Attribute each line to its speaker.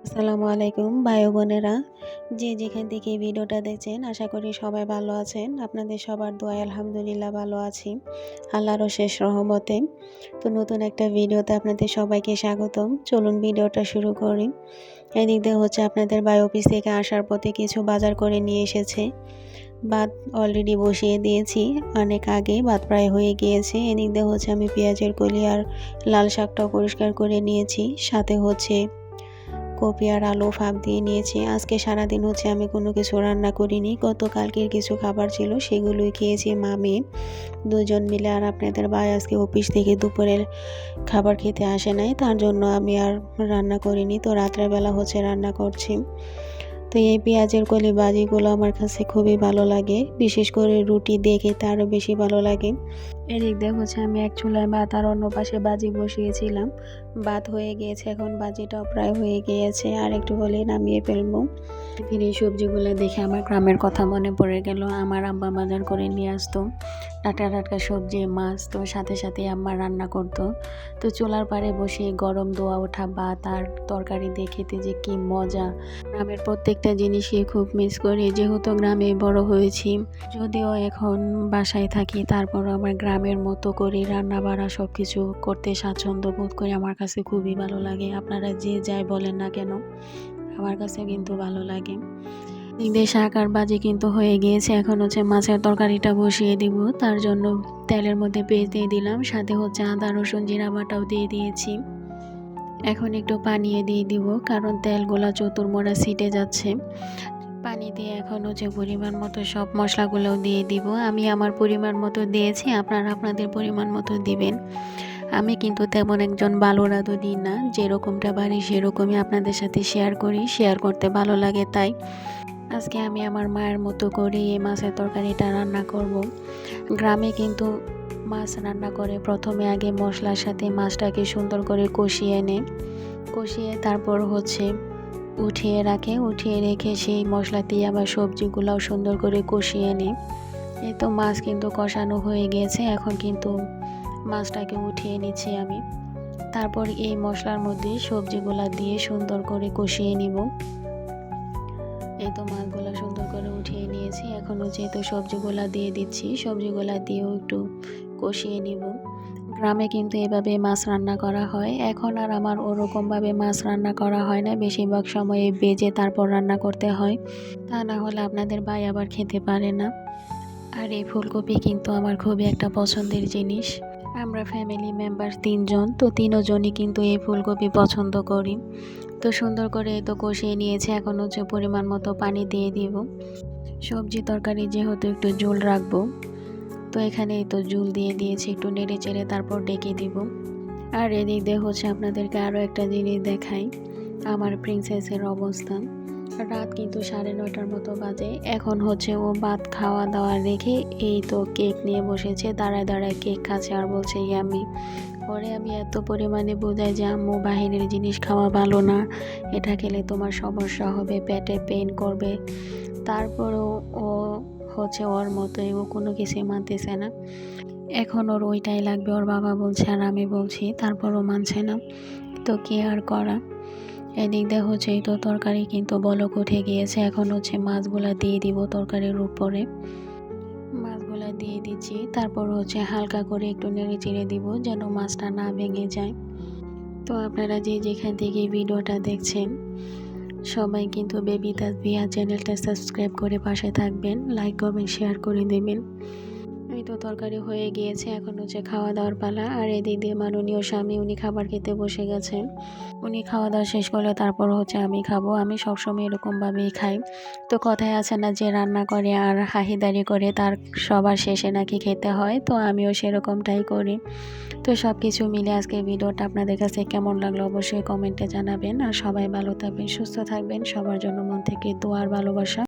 Speaker 1: আসসালামু আলাইকুম ভাই ও বোনেরা, যে যেখান থেকে এই ভিডিওটা দেখছেন আশা করি সবাই ভালো আছেন। আপনাদের সবার দোয়ায় আলহামদুলিল্লাহ ভালো আছি, আল্লাহর অশেষ রহমতে। তো নতুন একটা ভিডিওতে আপনাদের সবাইকে স্বাগতম। চলুন ভিডিওটা শুরু করি। এদিক দিয়ে হচ্ছে আপনাদের ভাই অফিস থেকে আসার পথে কিছু বাজার করে নিয়ে এসেছে। ভাত অলরেডি বসিয়ে দিয়েছি, অনেক আগে ভাত প্রায় হয়ে গিয়েছে। এদিক দিয়ে হচ্ছে আমি পেঁয়াজের কলি আর লাল শাকটাও পরিষ্কার করে নিয়েছি, সাথে হচ্ছে কপি আর আলু ভাপ দিয়ে নিয়েছি। আজকে সারাদিন হচ্ছে আমি কোনো কিছু রান্না করিনি, গতকালকের কিছু খাবার ছিল সেগুলোই খেয়েছি মামি দুজন মিলে। আর আপনাদের ভাই আজকে অফিস থেকে দুপুরের খাবার খেতে আসে নাই, তার জন্য আমি আর রান্না করিনি। তো রাত্রেবেলা হচ্ছে রান্না করছি। তো এই পেঁয়াজের কলি ভাজিগুলো আমার কাছে খুবই ভালো লাগে, বিশেষ করে রুটি দিয়ে খেতে আরও বেশি ভালো লাগে। এদিক দিয়ে হচ্ছে আমি এক চুলায় ভাত আর অন্য পাশে ভাজি বসিয়েছিলাম। ভাত হয়ে গিয়েছে, এখন ভাজিটাও প্রায় হয়ে গিয়েছে, আর একটু হলেই নামিয়ে ফেলবো। এই সবজিগুলো দেখে আমার গ্রামের কথা মনে পড়ে গেল। আমার আব্বা বাজার করে নিয়ে আসতো টাটকা টাটকা সবজি, মাছ, তো সাথে সাথে আম্মা রান্না করতো। তো চুলার পাড়ে বসে গরম দোয়া ওঠা ভাত আর তরকারি দিয়ে খেতে যে কি মজা। গ্রামের প্রত্যেকটা জিনিসই খুব মিস করি, যেহেতু গ্রামে বড় হয়েছি। যদিও এখন বাসায় থাকি, তারপরও আমার গ্রামের মতো করে রান্না বাড়া সব কিছু করতে স্বাচ্ছন্দ্য বোধ করি। আমার কাছে খুবই ভালো লাগে। আপনারা যে যাই বলেন না কেন, আমার কাছে কিন্তু ভালো লাগে। দিয়ে শাক আর ভাজি কিন্তু হয়ে গিয়েছে, এখন হচ্ছে মাছের তরকারিটা বসিয়ে দিব। তার জন্য তেলের মধ্যে পেঁয়াজ দিয়ে দিলাম, সাথে হচ্ছে আদা রসুন জিরা বাটাও দিয়ে দিয়েছি। এখন একটু পানি দিয়ে দিব, কারণ তেলগুলা চতুর্মোড়া ছিটে যাচ্ছে। পানি দিয়ে এখন হচ্ছে পরিমাণ মতো সব মশলাগুলোও দিয়ে দিব। আমি আমার পরিমাণ মতো দিয়েছি, আপনারা আপনাদের পরিমাণ মতো দিবেন। আমি কিন্তু তেমন একজন ভালো রাঁধু দিই না, যেরকমটা পারি সেরকমই আপনাদের সাথে শেয়ার করি, শেয়ার করতে ভালো লাগে। তাই আজকে আমি আমার মায়ের মতো করে এই মাছের তরকারিটা রান্না করব। গ্রামে কিন্তু মাছ রান্না করে প্রথমে আগে মশলার সাথে মাছটাকে সুন্দর করে কষিয়ে তারপর হচ্ছে উঠিয়ে রাখে, উঠিয়ে রেখে সেই মশলা দিয়ে আবার সবজিগুলোও সুন্দর করে কষিয়ে নেয়। এই তো মাছ কিন্তু কষানো হয়ে গিয়েছে, এখন কিন্তু মাছটাকে উঠিয়ে নিচ্ছি আমি। তারপর এই মশলার মধ্যে সবজিগুলা দিয়ে সুন্দর করে কষিয়ে নিব। এই তো মাছগুলো সুন্দর করে উঠিয়ে নিয়েছি, এখন যেহেতু সবজিগুলা দিয়ে দিচ্ছি, সবজিগুলা দিয়েও একটু কষিয়ে নিব। গ্রামে কিন্তু এভাবে মাছ রান্না করা হয়। এখন আর আমার ওরকমভাবে মাছ রান্না করা হয় না, বেশিরভাগ সময়ে ভেজে তারপর রান্না করতে হয়, তা না হলে আপনাদের ভাই আবার খেতে পারে না। আর এই ফুলকপি কিন্তু আমার খুবই একটা পছন্দের জিনিস। আমরা ফ্যামিলি মেম্বার 3 জন, তো 3 জনই কিন্তু এই ফুলকপি পছন্দ করি। তো সুন্দর করে তো কষিয়ে নিয়েছে, এখন হচ্ছে পরিমাণ মতো পানি দিয়ে দিব। সবজি তরকারি যেহেতু একটু ঝোল রাখবো, তো এখানে তো ঝোল দিয়ে দিয়েছি, একটু নেড়ে চেড়ে তারপর ডেকে দিব। আর এদিক দিয়ে হচ্ছে আপনাদেরকে আরও একটা জিনিস দেখাই, আমার প্রিন্সেসের অবস্থান। রাত কিন্তু 9:30টার মতো বাজে, এখন হচ্ছে ও ভাত খাওয়া দাওয়া রেখে এই তো কেক নিয়ে বসেছে, দাঁড়ায় দাঁড়ায় কেক খাচ্ছে আর বলছে ইয়ামি। পরে আমি এত পরিমাণে বোঝাই যে আম্মু বাহিরের জিনিস খাওয়া ভালো না, এটা খেলে তোমার সমস্যা হবে, পেটে পেন করবে। তারপরও ও হচ্ছে ওর মতোই, ও কোনো কিছুই মানতেছে না। এখন ওর ওইটাই লাগবে, ওর বাবা বলছে আর আমি বলছি, তারপরও মানছে না। তো কি আর করা। এদিক দিয়ে হচ্ছে এই তো তরকারি কিন্তু বলক উঠে গিয়েছে, এখন হচ্ছে মাছগুলা দিয়ে দিব তরকারির উপরে। মাছগুলা দিয়ে দিচ্ছি, তারপর হচ্ছে হালকা করে একটু নেড়ে চেড়ে দিব যেন মাছটা না ভেঙে যায়। তো আপনারা যে যেখান থেকে ভিডিওটা দেখছেন সবাই কিন্তু বেবি তাসবিহা চ্যানেলটা সাবস্ক্রাইব করে পাশে থাকবেন, লাইক কমেন্ট শেয়ার করে দেবেন। এই তো তরকারি হয়ে গিয়েছে, এখন হচ্ছে খাওয়া দাওয়ার পালা। আর এদিক দিয়ে মাননীয় স্বামী উনি খাবার খেতে বসে গেছেন। উনি খাওয়া দাওয়া শেষ করলে তারপর হচ্ছে আমি খাবো। আমি সবসময় এরকমভাবেই খাই। তো কথায় আছে না, যে রান্না করে আর হাহিদারি করে তার সবার শেষে নাকি খেতে হয়, তো আমিও সেরকমটাই করি। তো সব কিছু মিলে আজকে ভিডিওটা আপনাদের কাছে কেমন লাগলো অবশ্যই কমেন্টে জানাবেন। আর সবাই ভালো থাকবেন, সুস্থ থাকবেন, সবার জন্য মন থেকে দোয়া আর ভালোবাসা।